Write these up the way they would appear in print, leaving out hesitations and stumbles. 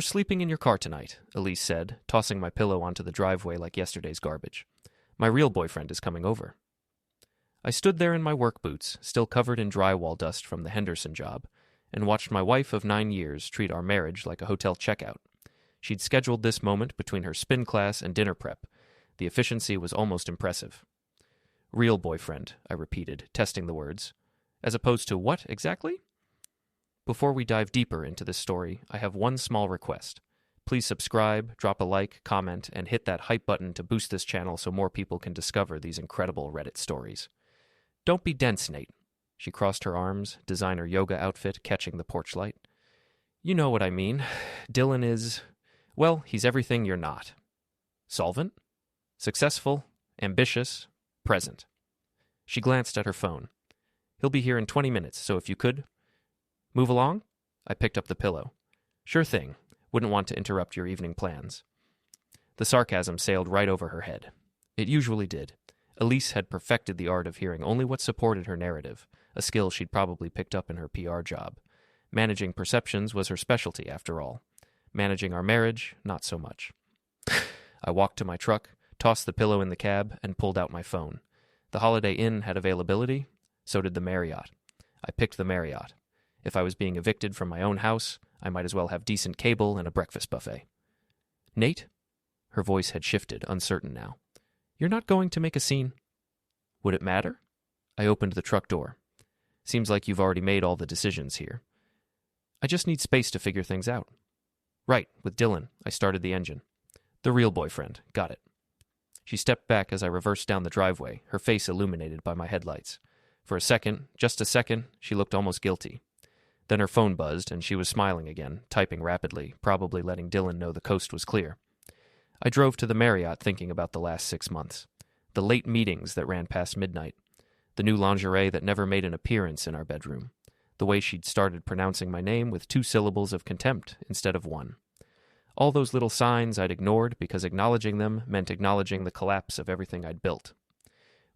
"You're sleeping in your car tonight," Elise said, tossing my pillow onto the driveway like yesterday's garbage. "My real boyfriend is coming over." I stood there in my work boots, still covered in drywall dust from the Henderson job, and watched my wife of 9 years treat our marriage like a hotel checkout. She'd scheduled this moment between her spin class and dinner prep. The efficiency was almost impressive. "Real boyfriend," I repeated, testing the words. "As opposed to what, exactly?" Before we dive deeper into this story, I have one small request. Please subscribe, drop a like, comment, and hit that hype button to boost this channel so more people can discover these incredible Reddit stories. "Don't be dense, Nate." She crossed her arms, designer yoga outfit catching the porch light. "You know what I mean. Dylan is, well, he's everything you're not. Solvent? Successful? Ambitious? Present." She glanced at her phone. "He'll be here in 20 minutes, so if you could..." "Move along?" I picked up the pillow. "Sure thing. Wouldn't want to interrupt your evening plans." The sarcasm sailed right over her head. It usually did. Elise had perfected the art of hearing only what supported her narrative, a skill she'd probably picked up in her PR job. Managing perceptions was her specialty, after all. Managing our marriage, not so much. I walked to my truck, tossed the pillow in the cab, and pulled out my phone. The Holiday Inn had availability. So did the Marriott. I picked the Marriott. If I was being evicted from my own house, I might as well have decent cable and a breakfast buffet. "Nate?" Her voice had shifted, uncertain now. "You're not going to make a scene?" "Would it matter?" I opened the truck door. "Seems like you've already made all the decisions here." "I just need space to figure things out." "Right, with Dylan." I started the engine. "The real boyfriend. Got it." She stepped back as I reversed down the driveway, her face illuminated by my headlights. For a second, just a second, she looked almost guilty. Then her phone buzzed, and she was smiling again, typing rapidly, probably letting Dylan know the coast was clear. I drove to the Marriott thinking about the last 6 months. The late meetings that ran past midnight. The new lingerie that never made an appearance in our bedroom. The way she'd started pronouncing my name with 2 syllables of contempt instead of 1. All those little signs I'd ignored because acknowledging them meant acknowledging the collapse of everything I'd built.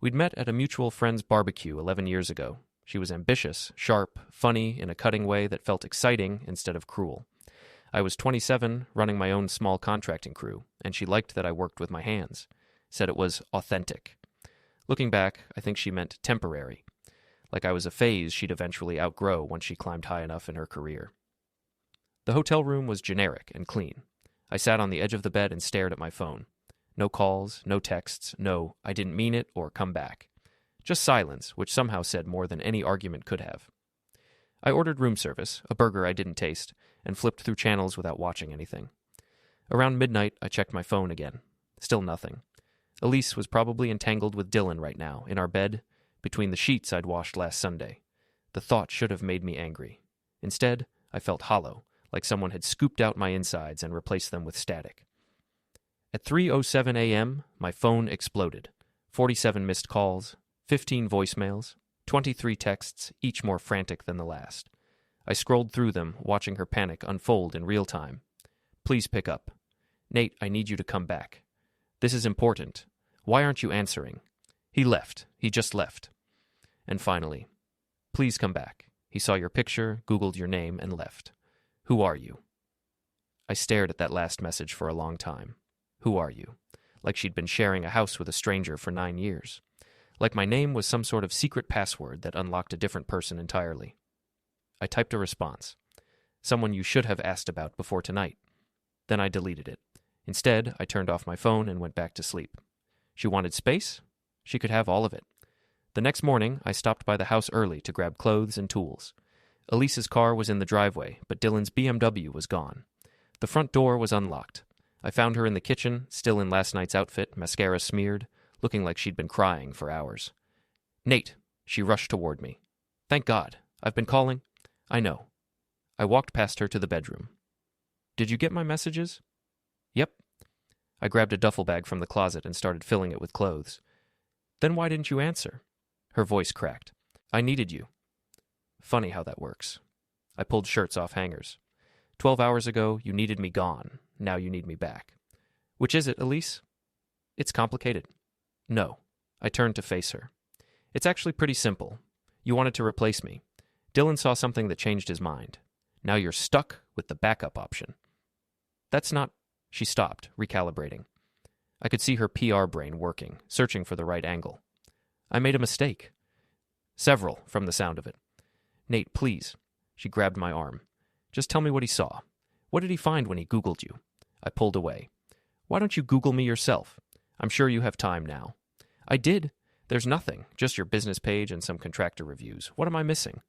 We'd met at a mutual friend's barbecue 11 years ago. She was ambitious, sharp, funny in a cutting way that felt exciting instead of cruel. I was 27, running my own small contracting crew, and she liked that I worked with my hands. Said it was authentic. Looking back, I think she meant temporary. Like I was a phase she'd eventually outgrow once she climbed high enough in her career. The hotel room was generic and clean. I sat on the edge of the bed and stared at my phone. No calls, no texts, no "I didn't mean it" or "come back." Just silence, which somehow said more than any argument could have. I ordered room service, a burger I didn't taste, and flipped through channels without watching anything. Around midnight, I checked my phone again. Still nothing. Elise was probably entangled with Dylan right now, in our bed, between the sheets I'd washed last Sunday. The thought should have made me angry. Instead, I felt hollow, like someone had scooped out my insides and replaced them with static. At 3:07 a.m., my phone exploded. 47 missed calls, 15 voicemails, 23 texts, each more frantic than the last. I scrolled through them, watching her panic unfold in real time. "Please pick up. Nate, I need you to come back. This is important. Why aren't you answering? He left. He just left." And finally, "Please come back. He saw your picture, Googled your name, and left. Who are you?" I stared at that last message for a long time. Who are you? Like she'd been sharing a house with a stranger for 9 years. Like my name was some sort of secret password that unlocked a different person entirely. I typed a response. "Someone you should have asked about before tonight." Then I deleted it. Instead, I turned off my phone and went back to sleep. She wanted space? She could have all of it. The next morning, I stopped by the house early to grab clothes and tools. Elise's car was in the driveway, but Dylan's BMW was gone. The front door was unlocked. I found her in the kitchen, still in last night's outfit, mascara smeared, looking like she'd been crying for hours. "Nate!" She rushed toward me. "Thank God. I've been calling." "I know." I walked past her to the bedroom. "Did you get my messages?" "Yep." I grabbed a duffel bag from the closet and started filling it with clothes. "Then why didn't you answer?" Her voice cracked. "I needed you." Funny how that works. I pulled shirts off hangers. 12 hours ago, you needed me gone. Now you need me back. Which is it, Elise? It's complicated. No. I turned to face her. It's actually pretty simple. You wanted to replace me. Dylan saw something that changed his mind. Now you're stuck with the backup option. That's not... She stopped, recalibrating. I could see her PR brain working, searching for the right angle. I made a mistake. Several, from the sound of it. Nate, please. She grabbed my arm. Just tell me what he saw. What did he find when he Googled you? I pulled away. Why don't you Google me yourself? I'm sure you have time now. I did. There's nothing, just your business page and some contractor reviews. What am I missing?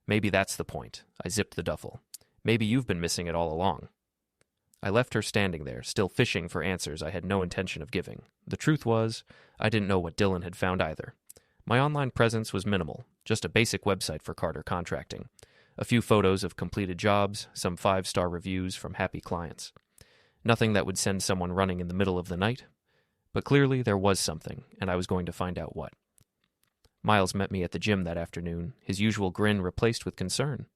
Maybe that's the point. I zipped the duffel. Maybe you've been missing it all along. I left her standing there, still fishing for answers I had no intention of giving. The truth was, I didn't know what Dylan had found either. My online presence was minimal, just a basic website for Carter Contracting. A few photos of completed jobs, some 5-star reviews from happy clients. Nothing that would send someone running in the middle of the night. But clearly there was something, and I was going to find out what. Miles met me at the gym that afternoon, his usual grin replaced with concern.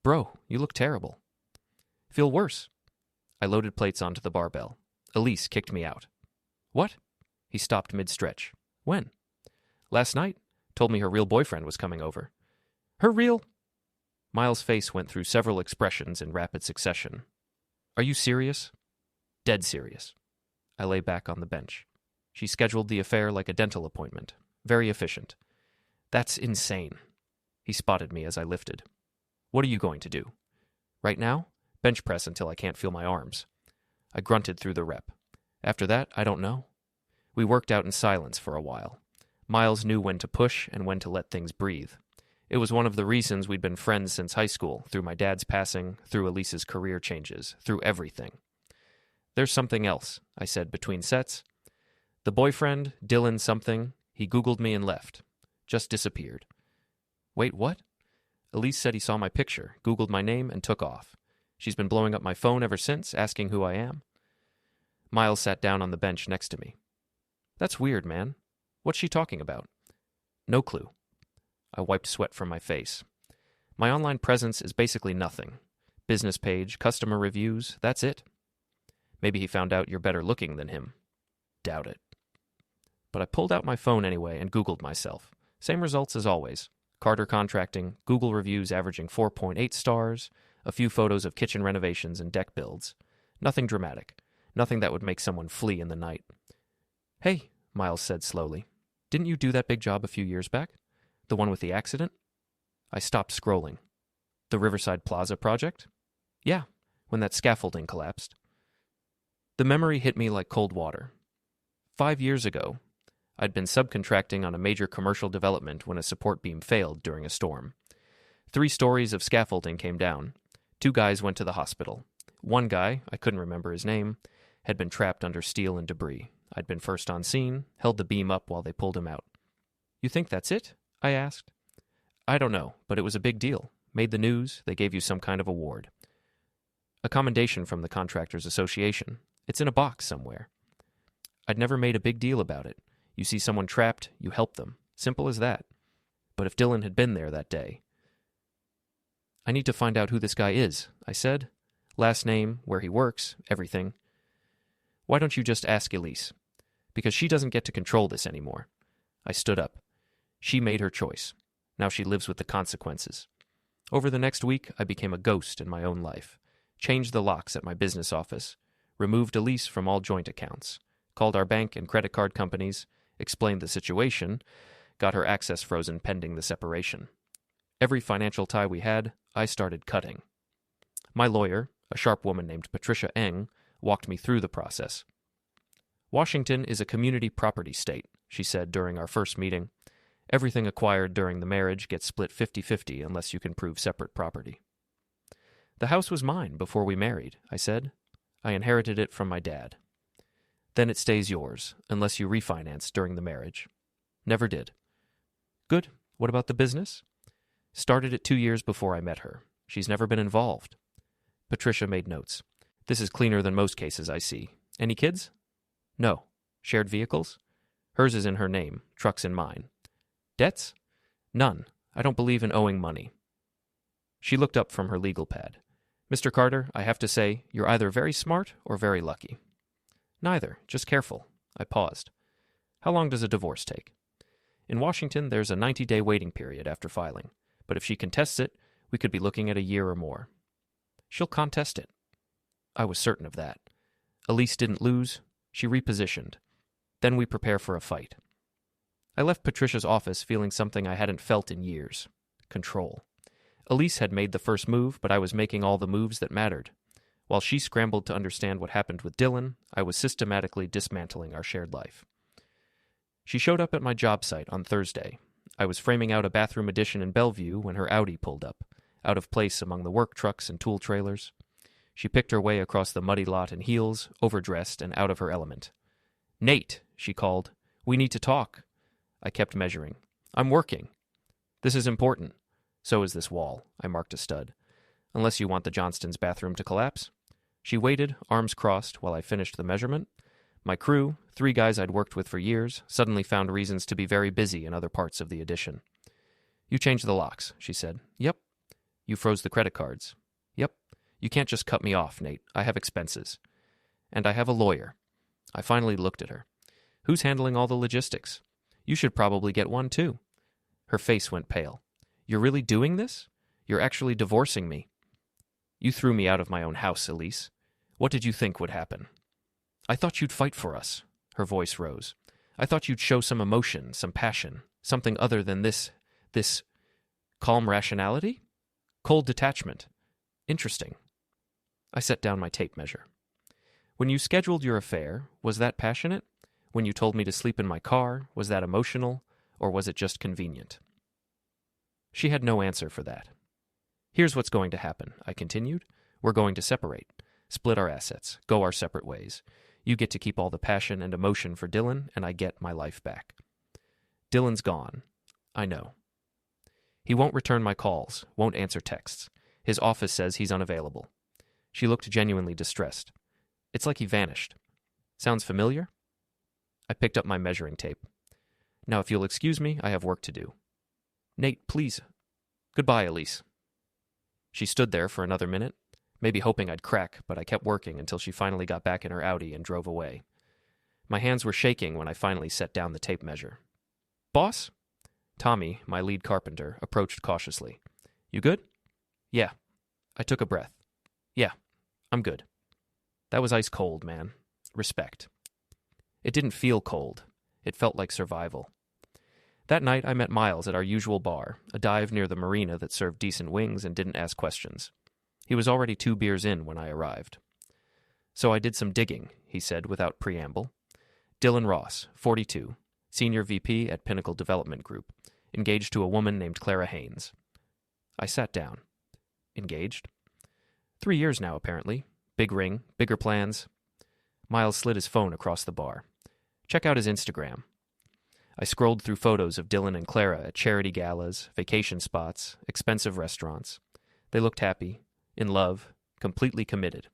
Bro, you look terrible. Feel worse. I loaded plates onto the barbell. Elise kicked me out. What? He stopped mid-stretch. When? Last night. Told me her real boyfriend was coming over. Her real... Miles' face went through several expressions in rapid succession. Are you serious? Dead serious. I lay back on the bench. She scheduled the affair like a dental appointment. Very efficient. That's insane. He spotted me as I lifted. What are you going to do? Right now? Bench press until I can't feel my arms. I grunted through the rep. After that, I don't know. We worked out in silence for a while. Miles knew when to push and when to let things breathe. It was one of the reasons we'd been friends since high school, through my dad's passing, through Elise's career changes, through everything. There's something else, I said between sets. The boyfriend, Dylan something, he Googled me and left. Just disappeared. Wait, what? Elise said he saw my picture, Googled my name, and took off. She's been blowing up my phone ever since, asking who I am. Miles sat down on the bench next to me. That's weird, man. What's she talking about? No clue. I wiped sweat from my face. My online presence is basically nothing. Business page, customer reviews, that's it. Maybe he found out you're better looking than him. Doubt it. But I pulled out my phone anyway and Googled myself. Same results as always. Carter Contracting, Google reviews averaging 4.8 stars, a few photos of kitchen renovations and deck builds. Nothing dramatic. Nothing that would make someone flee in the night. Hey, Miles said slowly. Didn't you do that big job a few years back? The one with the accident? I stopped scrolling. The Riverside Plaza project? Yeah, when that scaffolding collapsed. The memory hit me like cold water. 5 years ago, I'd been subcontracting on a major commercial development when a support beam failed during a storm. 3 stories of scaffolding came down. 2 guys went to the hospital. One guy, I couldn't remember his name, had been trapped under steel and debris. I'd been first on scene, held the beam up while they pulled him out. You think that's it? I asked. I don't know, but it was a big deal. Made the news, they gave you some kind of award. A commendation from the Contractors Association. It's in a box somewhere. I'd never made a big deal about it. You see someone trapped, you help them. Simple as that. But if Dylan had been there that day... I need to find out who this guy is, I said. Last name, where he works, everything. Why don't you just ask Elise? Because she doesn't get to control this anymore. I stood up. She made her choice. Now she lives with the consequences. Over the next week, I became a ghost in my own life. Changed the locks at my business office. Removed Elise from all joint accounts. Called our bank and credit card companies. Explained the situation. Got her access frozen pending the separation. Every financial tie we had, I started cutting. My lawyer, a sharp woman named Patricia Eng, walked me through the process. Washington is a community property state, she said during our first meeting. Everything acquired during the marriage gets split 50-50 unless you can prove separate property. The house was mine before we married, I said. I inherited it from my dad. Then it stays yours, unless you refinance during the marriage. Never did. Good. What about the business? Started it 2 years before I met her. She's never been involved. Patricia made notes. This is cleaner than most cases I see. Any kids? No. Shared vehicles? Hers is in her name, truck's in mine. Debts? None. I don't believe in owing money. She looked up from her legal pad. Mr. Carter, I have to say, you're either very smart or very lucky. Neither, just careful. I paused. How long does a divorce take? In Washington, there's a 90-day waiting period after filing. But if she contests it, we could be looking at a year or more. She'll contest it. I was certain of that. Elise didn't lose. She repositioned. Then we prepare for a fight. I left Patricia's office feeling something I hadn't felt in years. Control. Elise had made the first move, but I was making all the moves that mattered. While she scrambled to understand what happened with Dylan, I was systematically dismantling our shared life. She showed up at my job site on Thursday. I was framing out a bathroom addition in Bellevue when her Audi pulled up, out of place among the work trucks and tool trailers. She picked her way across the muddy lot in heels, overdressed and out of her element. "Nate," she called. "We need to talk." I kept measuring. "I'm working." "This is important." "So is this wall." I marked a stud. "Unless you want the Johnstons' bathroom to collapse." She waited, arms crossed, while I finished the measurement. My crew, 3 guys I'd worked with for years, suddenly found reasons to be very busy in other parts of the addition. "You changed the locks," she said. "Yep." "You froze the credit cards." "Yep." "You can't just cut me off, Nate. I have expenses." "And I have a lawyer." I finally looked at her. "Who's handling all the logistics? You should probably get one, too." Her face went pale. "You're really doing this? You're actually divorcing me." "You threw me out of my own house, Elise. What did you think would happen?" "I thought you'd fight for us." Her voice rose. "I thought you'd show some emotion, some passion, something other than this calm rationality? Cold detachment. Interesting." I set down my tape measure. "When you scheduled your affair, was that passionate? When you told me to sleep in my car, was that emotional, or was it just convenient?" She had no answer for that. "Here's what's going to happen," I continued. "We're going to separate, split our assets, go our separate ways. You get to keep all the passion and emotion for Dylan, and I get my life back." "Dylan's gone. I know. He won't return my calls, won't answer texts. His office says he's unavailable." She looked genuinely distressed. "It's like he vanished. Sounds familiar?" I picked up my measuring tape. "Now, if you'll excuse me, I have work to do." "Nate, please." "Goodbye, Elise." She stood there for another minute, maybe hoping I'd crack, but I kept working until she finally got back in her Audi and drove away. My hands were shaking when I finally set down the tape measure. "Boss?" Tommy, my lead carpenter, approached cautiously. "You good?" "Yeah." I took a breath. "Yeah, I'm good." That was ice cold, man. Respect. It didn't feel cold. It felt like survival. That night, I met Miles at our usual bar, a dive near the marina that served decent wings and didn't ask questions. He was already 2 beers in when I arrived. "So I did some digging," he said without preamble. "Dylan Ross, 42, Senior VP at Pinnacle Development Group, engaged to a woman named Clara Haynes." I sat down. "Engaged?" 3 years now, apparently. Big ring, bigger plans." Miles slid his phone across the bar. "Check out his Instagram." I scrolled through photos of Dylan and Clara at charity galas, vacation spots, expensive restaurants. They looked happy, in love, completely committed.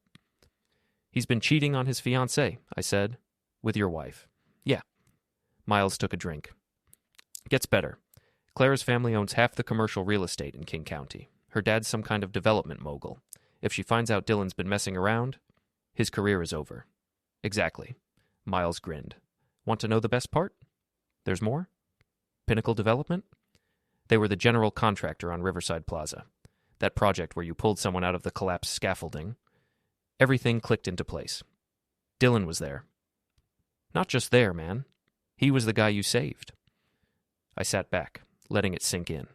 "He's been cheating on his fiancée," I said. "With your wife." "Yeah." Miles took a drink. "Gets better. Clara's family owns half the commercial real estate in King County. Her dad's some kind of development mogul. If she finds out Dylan's been messing around, his career is over." "Exactly." Miles grinned. "Want to know the best part? There's more? Pinnacle Development? They were the general contractor on Riverside Plaza. That project where you pulled someone out of the collapsed scaffolding. Everything clicked into place. Dylan was there. Not just there, man. He was the guy you saved." I sat back, letting it sink in.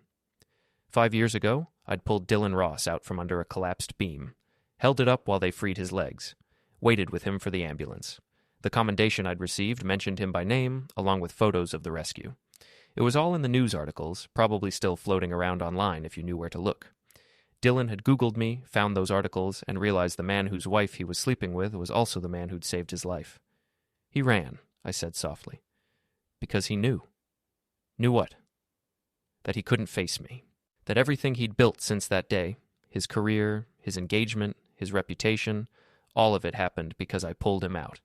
5 years ago, I'd pulled Dylan Ross out from under a collapsed beam, held it up while they freed his legs, waited with him for the ambulance. The commendation I'd received mentioned him by name, along with photos of the rescue. It was all in the news articles, probably still floating around online if you knew where to look. Dylan had Googled me, found those articles, and realized the man whose wife he was sleeping with was also the man who'd saved his life. "He ran," I said softly. "Because he knew." "Knew what?" "That he couldn't face me. That everything he'd built since that day, his career, his engagement, his reputation, all of it happened because I pulled him out,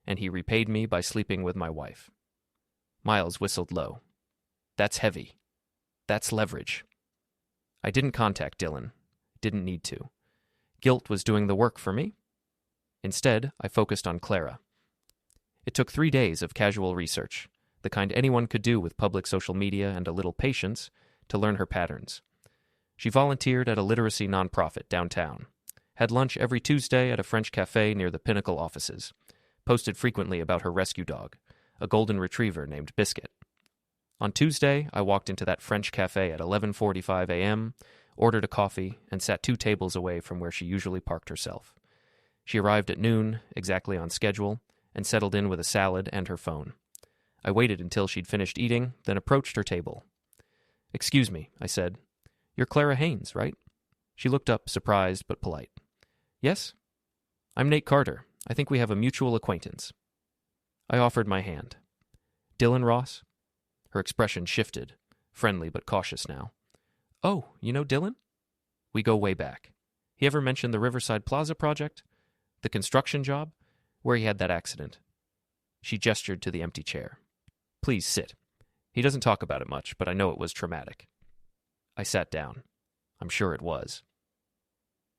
and he repaid me by sleeping with my wife." Miles whistled low. "That's heavy. That's leverage." I didn't contact Dylan. Didn't need to. Guilt was doing the work for me. Instead, I focused on Clara. It took 3 days of casual research, the kind anyone could do with public social media and a little patience, to learn her patterns. She volunteered at a literacy nonprofit downtown. Had lunch every Tuesday at a French cafe near the Pinnacle offices. Posted frequently about her rescue dog, a golden retriever named Biscuit. On Tuesday, I walked into that French cafe at 11:45 a.m., ordered a coffee, and sat 2 tables away from where she usually parked herself. She arrived at noon, exactly on schedule, and settled in with a salad and her phone. I waited until she'd finished eating, then approached her table. "Excuse me," I said. "You're Clara Haynes, right?" She looked up, surprised but polite. "Yes?" "I'm Nate Carter. I think we have a mutual acquaintance." I offered my hand. "Dylan Ross?" Her expression shifted, friendly but cautious now. "Oh, you know Dylan?" "We go way back. He ever mentioned the Riverside Plaza project? The construction job? Where he had that accident?" She gestured to the empty chair. "Please sit. He doesn't talk about it much, but I know it was traumatic." I sat down. I'm sure it was.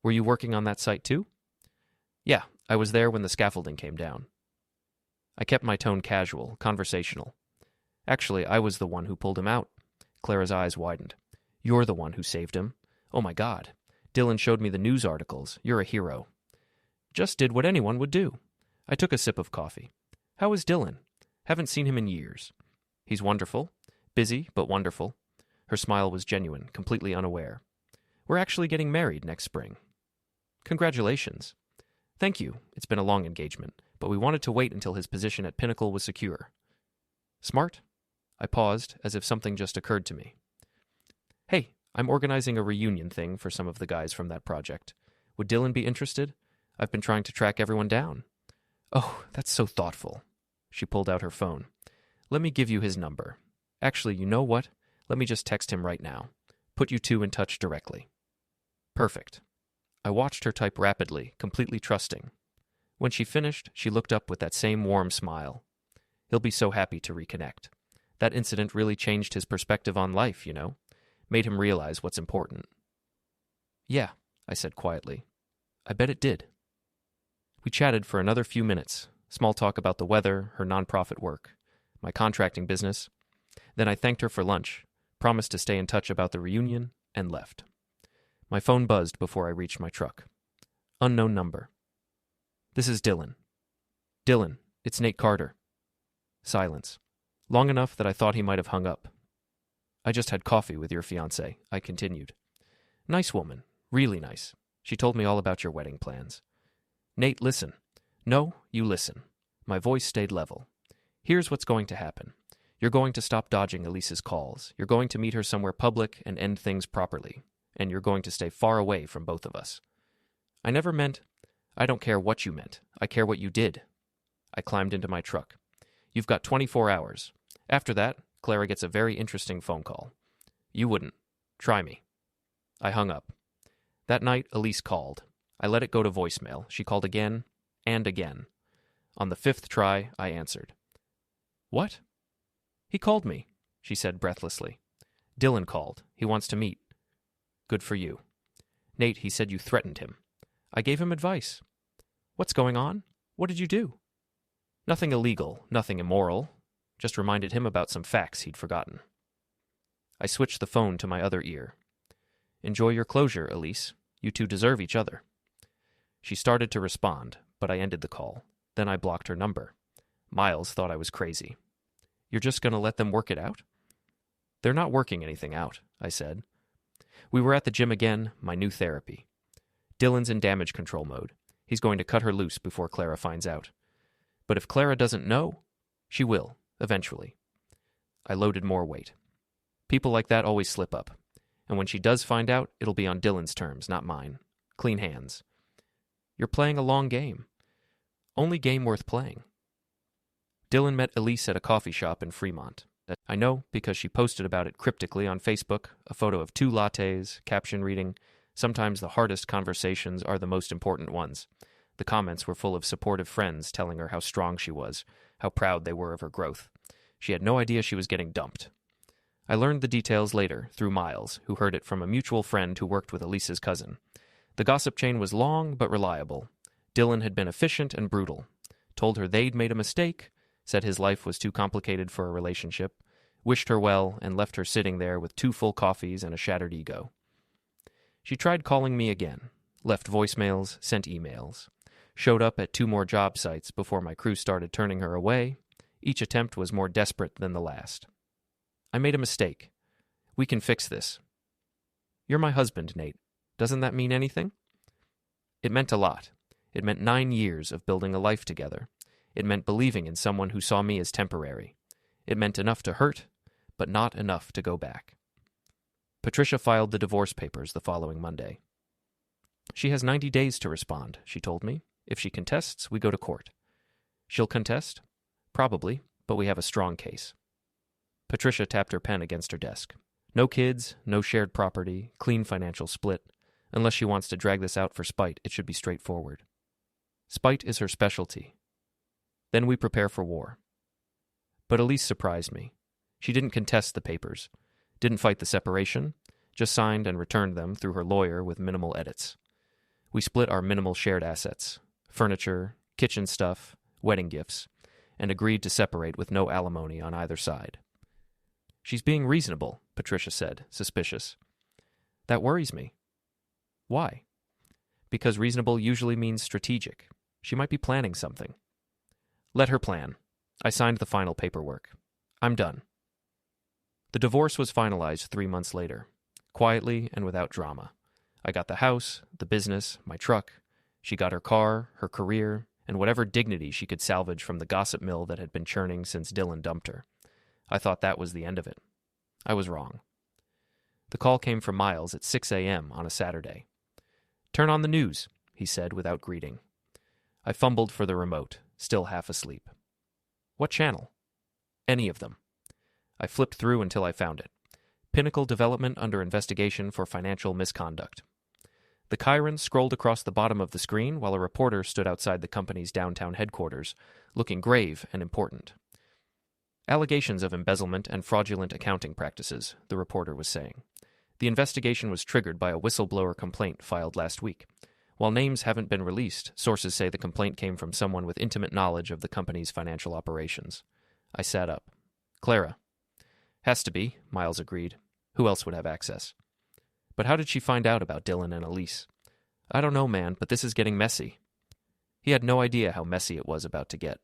"Were you working on that site too?" "Yeah, I was there when the scaffolding came down." I kept my tone casual, conversational. "Actually, I was the one who pulled him out." Clara's eyes widened. "You're the one who saved him. Oh my God. Dylan showed me the news articles. You're a hero." "Just did what anyone would do." I took a sip of coffee. "How is Dylan? Haven't seen him in years." "He's wonderful. Busy, but wonderful." Her smile was genuine, completely unaware. "We're actually getting married next spring." "Congratulations." "Thank you. It's been a long engagement, but we wanted to wait until his position at Pinnacle was secure." "Smart?" I paused, as if something just occurred to me. "Hey, I'm organizing a reunion thing for some of the guys from that project. Would Dylan be interested? I've been trying to track everyone down." "Oh, that's so thoughtful." She pulled out her phone. "Let me give you his number. Actually, you know what? Let me just text him right now. Put you two in touch directly." "Perfect." I watched her type rapidly, completely trusting. When she finished, she looked up with that same warm smile. He'll be so happy to reconnect. That incident really changed his perspective on life, you know? Made him realize what's important. "Yeah," I said quietly. "I bet it did." We chatted for another few minutes, small talk about the weather, her nonprofit work, my contracting business. Then I thanked her for lunch, promised to stay in touch about the reunion, and left. My phone buzzed before I reached my truck. Unknown number. "This is Dylan." "Dylan, it's Nate Carter." Silence. Long enough that I thought he might have hung up. "I just had coffee with your fiancée," I continued. "Nice woman. Really nice. She told me all about your wedding plans." "Nate, listen." "No, you listen." My voice stayed level. "Here's what's going to happen. You're going to stop dodging Elise's calls. You're going to meet her somewhere public and end things properly. And you're going to stay far away from both of us." "I never meant—" "I don't care what you meant. I care what you did." I climbed into my truck. "You've got 24 hours. After that, Clara gets a very interesting phone call. You wouldn't. Try me." I hung up. That night, Elise called. I let it go to voicemail. She called again and again. On the 5th try, I answered. "What?" "He called me," she said breathlessly. "Dylan called. He wants to meet." "Good for you." "Nate, he said you threatened him." "I gave him advice." "What's going on? What did you do?" "Nothing illegal, nothing immoral. Just reminded him about some facts he'd forgotten." I switched the phone to my other ear. "Enjoy your closure, Elise. You two deserve each other." She started to respond, but I ended the call. Then I blocked her number. Miles thought I was crazy. "You're just going to let them work it out?" "They're not working anything out," I said. We were at the gym again, my new therapy. Dylan's in damage control mode. He's going to cut her loose before Clara finds out. But if Clara doesn't know, she will, eventually. I loaded more weight. People like that always slip up. And when she does find out, it'll be on Dylan's terms, not mine. Clean hands. You're playing a long game. Only game worth playing. Dylan met Elise at a coffee shop in Fremont. I know because she posted about it cryptically on Facebook, a photo of 2 lattes, caption reading, "Sometimes the hardest conversations are the most important ones." The comments were full of supportive friends telling her how strong she was, how proud they were of her growth. She had no idea she was getting dumped. I learned the details later, through Miles, who heard it from a mutual friend who worked with Elise's cousin. The gossip chain was long but reliable. Dylan had been efficient and brutal. Told her they'd made a mistake, said his life was too complicated for a relationship, wished her well, and left her sitting there with 2 full coffees and a shattered ego. She tried calling me again, Left voicemails, sent emails. Showed up at 2 more job sites before my crew started turning her away. Each attempt was more desperate than the last. I made a mistake. We can fix this. You're my husband, Nate. Doesn't that mean anything? It meant a lot. It meant 9 years of building a life together. It meant believing in someone who saw me as temporary. It meant enough to hurt, but not enough to go back. Patricia filed the divorce papers the following Monday. She has 90 days to respond, she told me. If she contests, we go to court. She'll contest? Probably, but we have a strong case. Patricia tapped her pen against her desk. No kids, no shared property, clean financial split. Unless she wants to drag this out for spite, it should be straightforward. Spite is her specialty. Then we prepare for war. But Elise surprised me. She didn't contest the papers, didn't fight the separation, just signed and returned them through her lawyer with minimal edits. We split our minimal shared assets, furniture, kitchen stuff, wedding gifts, and agreed to separate with no alimony on either side. She's being reasonable, Patricia said, suspicious. That worries me. Why? Because reasonable usually means strategic. She might be planning something. Let her plan. I signed the final paperwork. I'm done. The divorce was finalized 3 months later, quietly and without drama. I got the house, the business, my truck. She got her car, her career, and whatever dignity she could salvage from the gossip mill that had been churning since Dylan dumped her. I thought that was the end of it. I was wrong. The call came from Miles at 6 a.m. on a Saturday. Turn on the news, he said without greeting. I fumbled for the remote, still half asleep. What channel? Any of them. I flipped through until I found it. Pinnacle Development under investigation for financial misconduct. The Chiron scrolled across the bottom of the screen while a reporter stood outside the company's downtown headquarters, looking grave and important. Allegations of embezzlement and fraudulent accounting practices, the reporter was saying. The investigation was triggered by a whistleblower complaint filed last week. While names haven't been released, sources say the complaint came from someone with intimate knowledge of the company's financial operations. I sat up. Clara. Has to be, Miles agreed. Who else would have access? But how did she find out about Dylan and Elise? I don't know, man, but this is getting messy. He had no idea how messy it was about to get.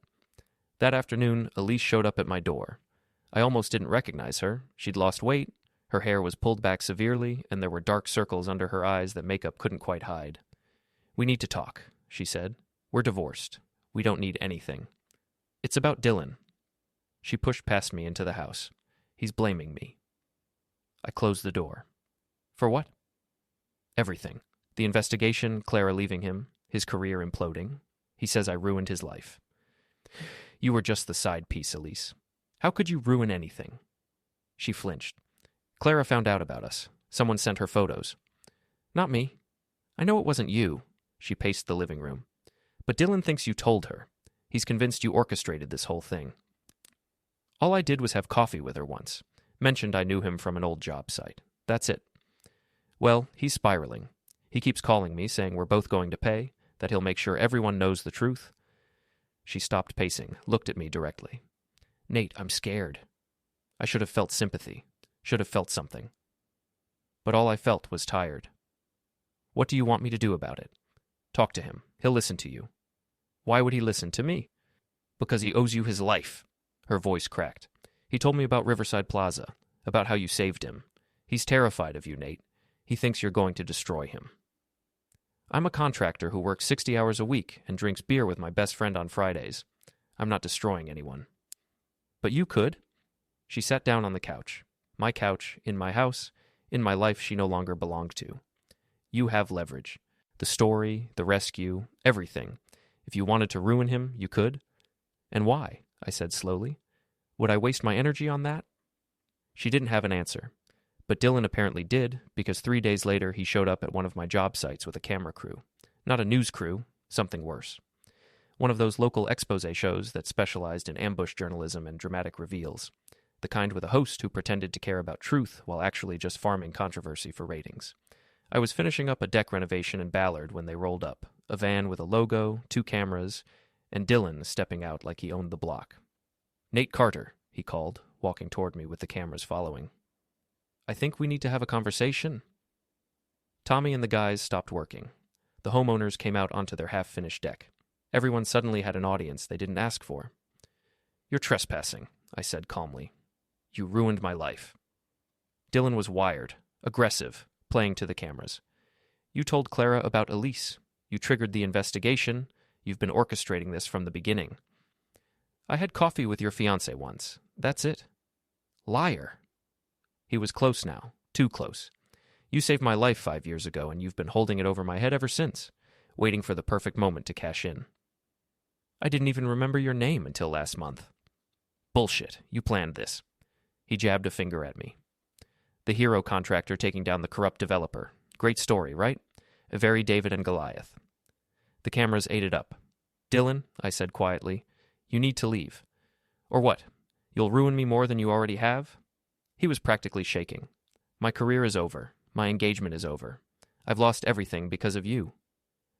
That afternoon, Elise showed up at my door. I almost didn't recognize her. She'd lost weight, her hair was pulled back severely, and there were dark circles under her eyes that makeup couldn't quite hide. We need to talk, she said. We're divorced. We don't need anything. It's about Dylan. She pushed past me into the house. He's blaming me. I closed the door. For what? Everything. The investigation, Clara leaving him, his career imploding. He says I ruined his life. You were just the side piece, Elise. How could you ruin anything? She flinched. Clara found out about us. Someone sent her photos. Not me. I know it wasn't you. She paced the living room. But Dylan thinks you told her. He's convinced you orchestrated this whole thing. All I did was have coffee with her once. Mentioned I knew him from an old job site. That's it. Well, he's spiraling. He keeps calling me, saying we're both going to pay, that he'll make sure everyone knows the truth. She stopped pacing, looked at me directly. Nate, I'm scared. I should have felt sympathy. Should have felt something. But all I felt was tired. What do you want me to do about it? Talk to him. He'll listen to you. Why would he listen to me? Because he owes you his life. Her voice cracked. He told me about Riverside Plaza, about how you saved him. He's terrified of you, Nate. He thinks you're going to destroy him. I'm a contractor who works 60 hours a week and drinks beer with my best friend on Fridays. I'm not destroying anyone. But you could. She sat down on the couch. My couch, in my house, in my life she no longer belonged to. You have leverage. The story, the rescue, everything. If you wanted to ruin him, you could. And why? I said slowly. Would I waste my energy on that? She didn't have an answer. But Dylan apparently did, because 3 days later he showed up at one of my job sites with a camera crew. Not a news crew, something worse. One of those local expose shows that specialized in ambush journalism and dramatic reveals. The kind with a host who pretended to care about truth while actually just farming controversy for ratings. I was finishing up a deck renovation in Ballard when they rolled up. A van with a logo, 2 cameras, and Dylan stepping out like he owned the block. Nate Carter, he called, walking toward me with the cameras following. I think we need to have a conversation. Tommy and the guys stopped working. The homeowners came out onto their half-finished deck. Everyone suddenly had an audience they didn't ask for. "You're trespassing," I said calmly. "You ruined my life." Dylan was wired, aggressive, playing to the cameras. "You told Clara about Elise. You triggered the investigation. You've been orchestrating this from the beginning." "I had coffee with your fiancé once. That's it." "Liar." He was close now, too close. "You saved my life 5 years ago, and you've been holding it over my head ever since, waiting for the perfect moment to cash in." "I didn't even remember your name until last month." "Bullshit. You planned this." He jabbed a finger at me. "The hero contractor taking down the corrupt developer. Great story, right? A very David and Goliath." The cameras ate it up. "Dylan," I said quietly, "you need to leave." "Or what? You'll ruin me more than you already have?" He was practically shaking. "My career is over. My engagement is over. I've lost everything because of you."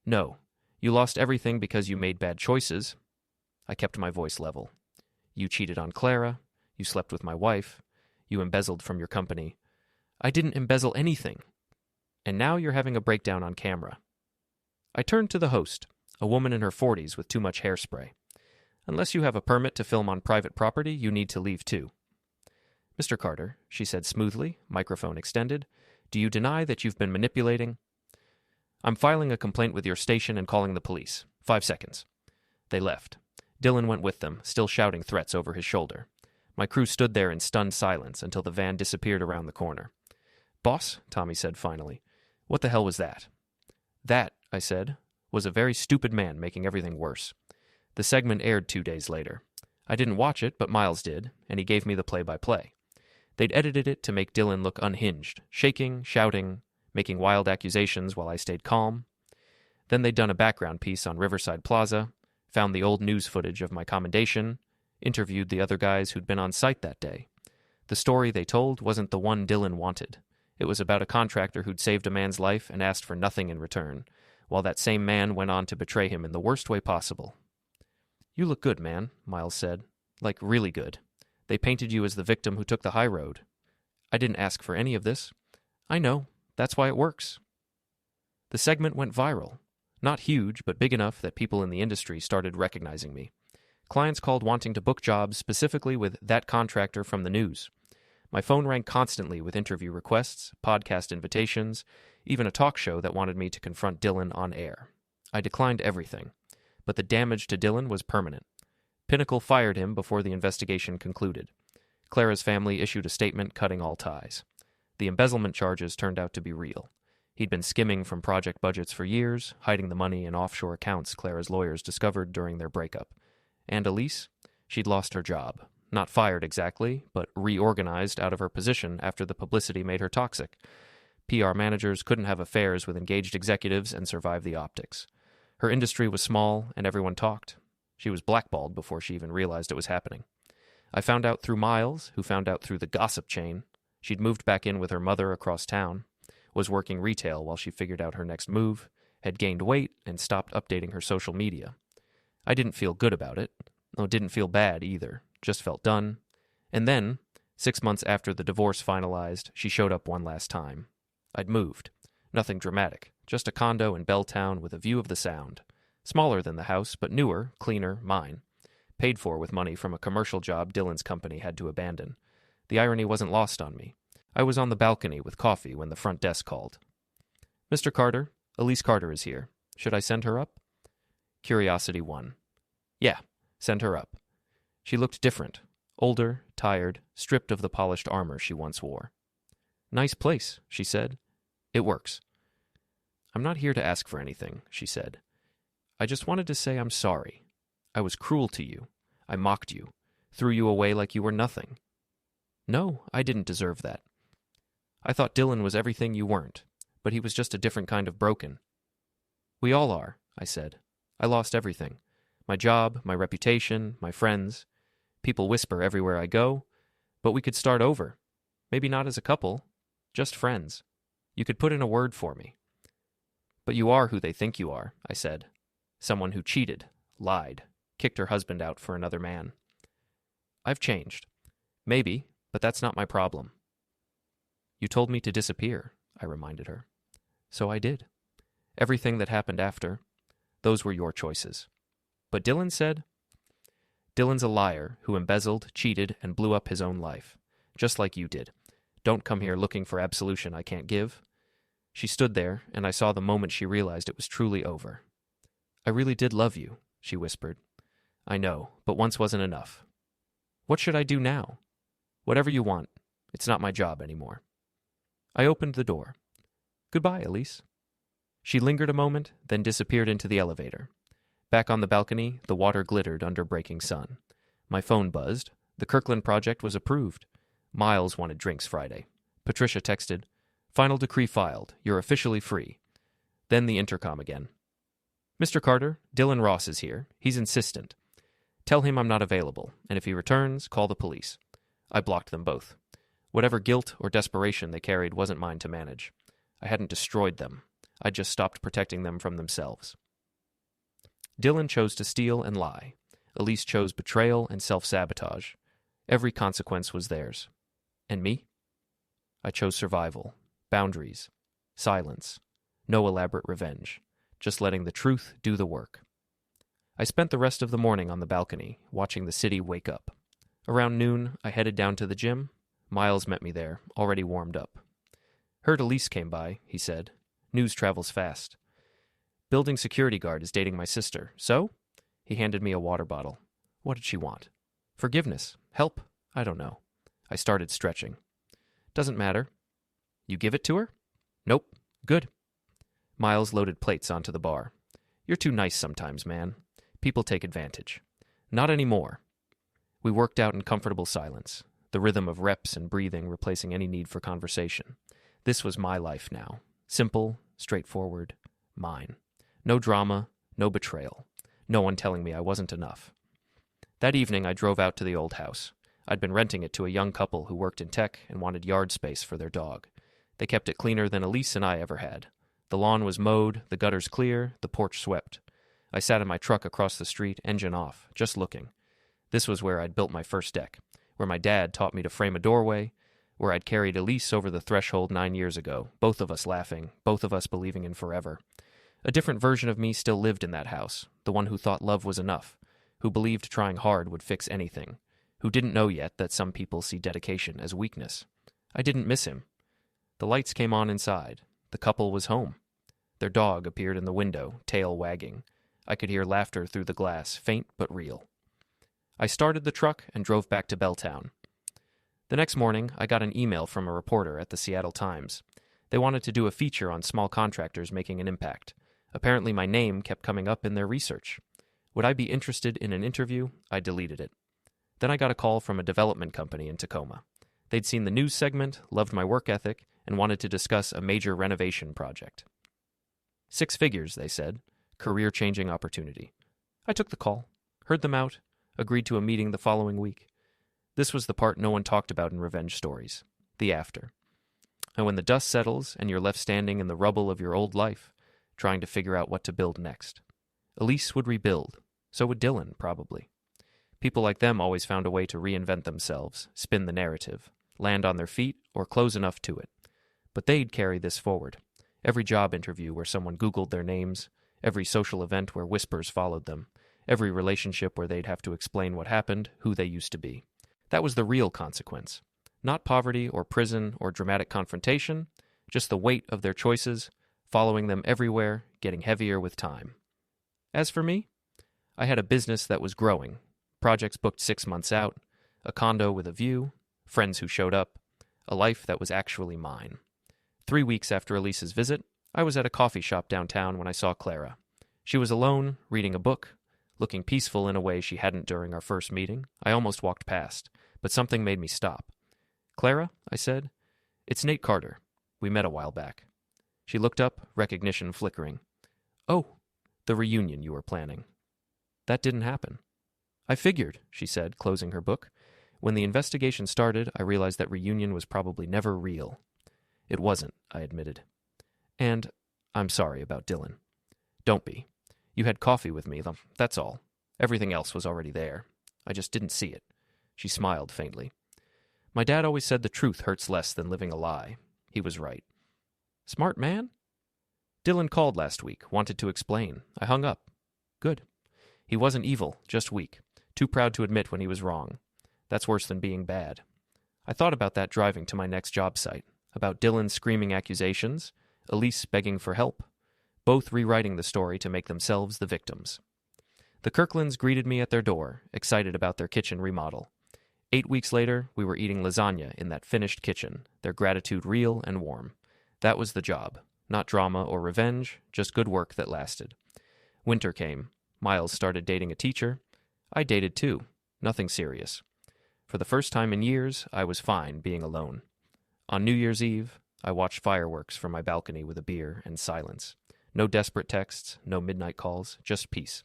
"No. You lost everything because you made bad choices." I kept my voice level. "You cheated on Clara. You slept with my wife. You embezzled from your company." "I didn't embezzle anything." "And now you're having a breakdown on camera." I turned to the host, a woman in her 40s with too much hairspray. "Unless you have a permit to film on private property, you need to leave too." "Mr. Carter," she said smoothly, microphone extended, "do you deny that you've been manipulating?" "I'm filing a complaint with your station and calling the police. 5 seconds." They left. Dylan went with them, still shouting threats over his shoulder. My crew stood there in stunned silence until the van disappeared around the corner. "Boss," Tommy said finally, "what the hell was that?" "That," I said, "was a very stupid man making everything worse." The segment aired 2 days later. I didn't watch it, but Miles did, and he gave me the play-by-play. They'd edited it to make Dylan look unhinged, shaking, shouting, making wild accusations while I stayed calm. Then they'd done a background piece on Riverside Plaza, found the old news footage of my commendation, interviewed the other guys who'd been on site that day. The story they told wasn't the one Dylan wanted. It was about a contractor who'd saved a man's life and asked for nothing in return, while that same man went on to betray him in the worst way possible. "You look good, man," Miles said. "Like, really good. They painted you as the victim who took the high road. I didn't ask for any of this." "I know. That's why it works." The segment went viral. Not huge, but big enough that people in the industry started recognizing me. Clients called wanting to book jobs specifically with that contractor from the news. My phone rang constantly with interview requests, podcast invitations, even a talk show that wanted me to confront Dylan on air. I declined everything, but the damage to Dylan was permanent. Pinnacle fired him before the investigation concluded. Clara's family issued a statement cutting all ties. The embezzlement charges turned out to be real. He'd been skimming from project budgets for years, hiding the money in offshore accounts Clara's lawyers discovered during their breakup. And Elise? She'd lost her job. Not fired exactly, but reorganized out of her position after the publicity made her toxic. PR managers couldn't have affairs with engaged executives and survive the optics. Her industry was small, and everyone talked. She was blackballed before she even realized it was happening. I found out through Miles, who found out through the gossip chain. She'd moved back in with her mother across town, was working retail while she figured out her next move, had gained weight, and stopped updating her social media. I didn't feel good about it. No, didn't feel bad either. Just felt done. And then, 6 months after the divorce finalized, she showed up one last time. I'd moved. Nothing dramatic. Just a condo in Belltown with a view of the Sound. Smaller than the house, but newer, cleaner, mine. Paid for with money from a commercial job Dylan's company had to abandon. The irony wasn't lost on me. I was on the balcony with coffee when the front desk called. "Mr. Carter, Elise Carter is here. Should I send her up?" Curiosity won. "Yeah, send her up." She looked different. Older, tired, stripped of the polished armor she once wore. "Nice place," she said. "It works." "I'm not here to ask for anything," she said. "I just wanted to say I'm sorry. I was cruel to you. I mocked you. Threw you away like you were nothing. No, I didn't deserve that. I thought Dylan was everything you weren't, but he was just a different kind of broken." "We all are," I said. "I lost everything. My job, my reputation, my friends. People whisper everywhere I go, but we could start over. Maybe not as a couple, just friends. You could put in a word for me." "But you are who they think you are," I said. "Someone who cheated, lied, kicked her husband out for another man." "I've changed. Maybe, but that's not my problem." "You told me to disappear," I reminded her. "So I did. Everything that happened after, those were your choices. But Dylan said, Dylan's a liar who embezzled, cheated, and blew up his own life, just like you did. Don't come here looking for absolution I can't give. She stood there, and I saw the moment she realized it was truly over. I really did love you, she whispered. I know, but once wasn't enough. What should I do now? Whatever you want. It's not my job anymore. I opened the door. Goodbye, Elise. She lingered a moment, then disappeared into the elevator. Back on the balcony, the water glittered under breaking sun. My phone buzzed. The Kirkland project was approved. Miles wanted drinks Friday. Patricia texted, Final decree filed. You're officially free. Then the intercom again. Mr. Carter, Dylan Ross is here. He's insistent. Tell him I'm not available, and if he returns, call the police. I blocked them both. Whatever guilt or desperation they carried wasn't mine to manage. I hadn't destroyed them. I'd just stopped protecting them from themselves. Dylan chose to steal and lie. Elise chose betrayal and self-sabotage. Every consequence was theirs. And me? I chose survival, boundaries, silence, no elaborate revenge, just letting the truth do the work. I spent the rest of the morning on the balcony, watching the city wake up. Around noon, I headed down to the gym. Miles met me there, already warmed up. Heard Elise came by, he said. News travels fast. Building security guard is dating my sister. So? He handed me a water bottle. What did she want? Forgiveness. Help? I don't know. I started stretching. Doesn't matter. You give it to her? Nope. Good. Miles loaded plates onto the bar. You're too nice sometimes, man. People take advantage. Not anymore. We worked out in comfortable silence, the rhythm of reps and breathing replacing any need for conversation. This was my life now. Simple, straightforward, mine. No drama, no betrayal. No one telling me I wasn't enough. That evening, I drove out to the old house. I'd been renting it to a young couple who worked in tech and wanted yard space for their dog. They kept it cleaner than Elise and I ever had. The lawn was mowed, the gutters clear, the porch swept. I sat in my truck across the street, engine off, just looking. This was where I'd built my first deck, where my dad taught me to frame a doorway, where I'd carried Elise over the threshold 9 years ago, both of us laughing, both of us believing in forever. A different version of me still lived in that house, the one who thought love was enough, who believed trying hard would fix anything, who didn't know yet that some people see dedication as weakness. I didn't miss him. The lights came on inside. The couple was home. Their dog appeared in the window, tail wagging. I could hear laughter through the glass, faint but real. I started the truck and drove back to Belltown. The next morning, I got an email from a reporter at the Seattle Times. They wanted to do a feature on small contractors making an impact. Apparently my name kept coming up in their research. Would I be interested in an interview? I deleted it. Then I got a call from a development company in Tacoma. They'd seen the news segment, loved my work ethic, and wanted to discuss a major renovation project. 6 figures, they said. Career-changing opportunity. I took the call, heard them out, agreed to a meeting the following week. This was the part no one talked about in revenge stories, the after. And when the dust settles and you're left standing in the rubble of your old life, trying to figure out what to build next. Elise would rebuild. So would Dylan, probably. People like them always found a way to reinvent themselves, spin the narrative, land on their feet, or close enough to it. But they'd carry this forward. Every job interview where someone Googled their names, every social event where whispers followed them, every relationship where they'd have to explain what happened, who they used to be. That was the real consequence. Not poverty or prison or dramatic confrontation, just the weight of their choices, following them everywhere, getting heavier with time. As for me, I had a business that was growing, projects booked 6 months out, a condo with a view, friends who showed up, a life that was actually mine. 3 weeks after Elise's visit, I was at a coffee shop downtown when I saw Clara. She was alone, reading a book, looking peaceful in a way she hadn't during our first meeting. I almost walked past, but something made me stop. Clara, I said, it's Nate Carter. We met a while back. She looked up, recognition flickering. Oh, the reunion you were planning. That didn't happen. I figured, she said, closing her book. When the investigation started, I realized that reunion was probably never real. It wasn't, I admitted. And I'm sorry about Dylan. Don't be. You had coffee with me, that's all. Everything else was already there. I just didn't see it. She smiled faintly. My dad always said the truth hurts less than living a lie. He was right. Smart man? Dylan called last week, wanted to explain. I hung up. Good. He wasn't evil, just weak. Too proud to admit when he was wrong. That's worse than being bad. I thought about that driving to my next job site. About Dylan's screaming accusations, Elise begging for help, both rewriting the story to make themselves the victims. The Kirklands greeted me at their door, excited about their kitchen remodel. 8 weeks later, we were eating lasagna in that finished kitchen, their gratitude real and warm. That was the job. Not drama or revenge, just good work that lasted. Winter came. Miles started dating a teacher. I dated too. Nothing serious. For the first time in years, I was fine being alone. On New Year's Eve, I watched fireworks from my balcony with a beer and silence. No desperate texts, no midnight calls, just peace.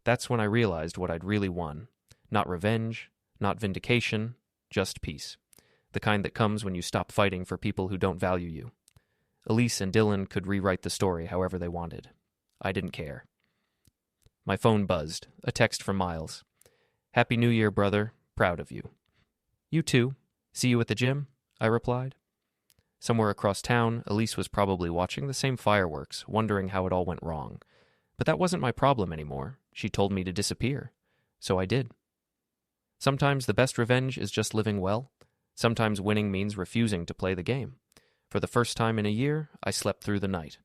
That's when I realized what I'd really won. Not revenge, not vindication, just peace. The kind that comes when you stop fighting for people who don't value you. Elise and Dylan could rewrite the story however they wanted. I didn't care. My phone buzzed. A text from Miles. Happy New Year, brother. Proud of you. You too. See you at the gym? I replied. Somewhere across town, Elise was probably watching the same fireworks, wondering how it all went wrong. But that wasn't my problem anymore. She told me to disappear. So I did. Sometimes the best revenge is just living well. Sometimes winning means refusing to play the game. For the first time in a year, I slept through the night.